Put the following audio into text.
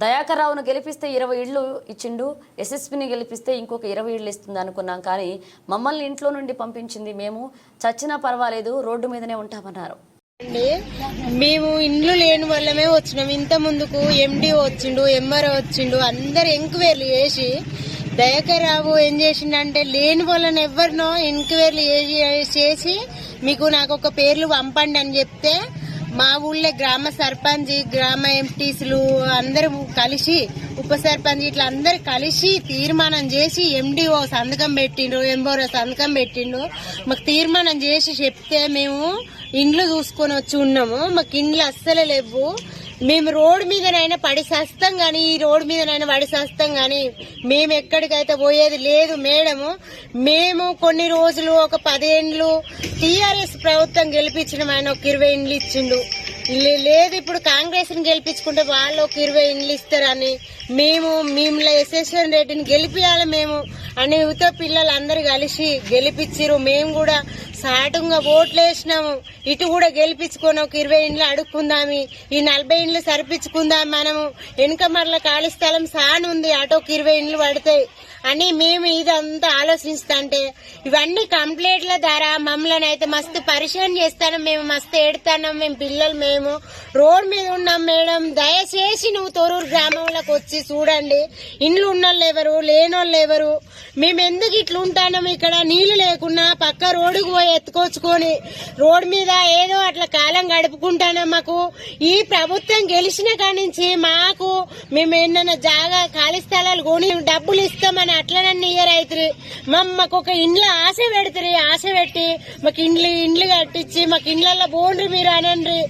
దయాకర్ రావును గెలిపిస్తే 20 ఇళ్లు ఇచ్చిండు, ఎస్ఎస్పీని గెలిపిస్తే ఇంకొక 20 ఇళ్లు ఇస్తుంది అనుకున్నాం. కానీ మమ్మల్ని ఇంట్లో నుండి పంపించింది. మేము చచ్చినా పర్వాలేదు, రోడ్డు మీదనే ఉంటామన్నారు. మేము ఇండ్లు లేని వాళ్ళమే వచ్చినాం. ఇంత ముందుకు ఎండి వచ్చిండు, ఎంఆర్ఓ వచ్చిండు, అందరు ఎంక్వైరీలు చేసి దయాకర్ రావు ఏం చేసిండంటే లేని వాళ్ళని ఎవరినో ఎంక్వైరీలు చేసి మీకు నాకు ఒక పేర్లు పంపండి అని చెప్తే మా ఊళ్ళో గ్రామ సర్పంచ్, గ్రామ ఎంపీసీలు అందరూ కలిసి, ఉప సర్పంచ్ ఇట్లా అందరు కలిసి తీర్మానం చేసి ఎండిఓ సంతకం పెట్టిండ్రు, ఎంఆర్ఓ సంతకం పెట్టిండు. మాకు తీర్మానం చేసి చెప్తే మేము ఇండ్లు చూసుకొని వచ్చి ఉన్నాము. మాకు ఇండ్లు అస్సలే లేవు. మేము రోడ్డు మీదనైనా పడి సస్తాం గాని, ఈ రోడ్డు మీదనైనా పడి సస్తాం గాని మేము ఎక్కడికైతే పోయేది లేదు మేడము. మేము కొన్ని రోజులు ఒక 10 ఏండ్లు టీఆర్ఎస్ ప్రభుత్వం గెలిపించిన ఆయన ఒక 20 ఇండ్లు ఇచ్చిండు. లేదు ఇప్పుడు కాంగ్రెస్ ని గెలిపించుకుంటే వాళ్ళు ఒక 20 ఇండ్లు ఇస్తారని మేము ఎస్ఎస్ఎన్ రెడ్డిని గెలిపియాలి మేము అని యువత పిల్లలు అందరు కలిసి గెలిపించారు. మేము కూడా సాటుగా ఓట్లు వేసినాము. ఇటు కూడా గెలిపించుకొని ఒక 20 ఇండ్లు అడుక్కుందామి, ఈ 40 ఇండ్లు సరిపించుకుందాం. మనము వెనుక మరల ఖాళీ స్థలం సాన్ ఉంది, అటు ఒక 20 ఇండ్లు పడతాయి అని మేము ఇదంతా ఆలోచిస్తుంటే ఇవన్నీ కంప్లైంట్ల ద్వారా మమ్మల్ని అయితే మస్తు పరిశాన్ చేస్తాను. మేము మస్తు ఏడుతాం. మేము పిల్లలు మేము రోడ్ మీద ఉన్నాం. మేడం దయచేసి నువ్వు తొరూరు గ్రామంలోకి వచ్చి చూడండి, ఇండ్లు ఉన్నోళ్ళు ఎవరు, లేనోళ్ళు ఎవరు, మేము ఎందుకు ఇట్లా ఉంటాం. ఇక్కడ నీళ్లు లేకున్నా పక్క రోడ్డుకు పోయి ఎత్తుకొచ్చుకొని రోడ్డు మీద ఏదో అట్లా కాలం గడుపుకుంటాను. మాకు ఈ ప్రభుత్వం గెలిచిన కానించి మాకు మేము ఏమన్నా జాగా ఖాళీ స్థలాలు కొని డబ్బులు ఇస్తామని అట్లనన్నీ ఇయర్ అవుతుంది. మాకు ఒక ఇండ్ల ఆశ పెడతారు. ఆశ పెట్టి మాకు ఇండ్లు కట్టించి మాకు ఇండ్లలో బోండ్రి మీరు అనండ్రి.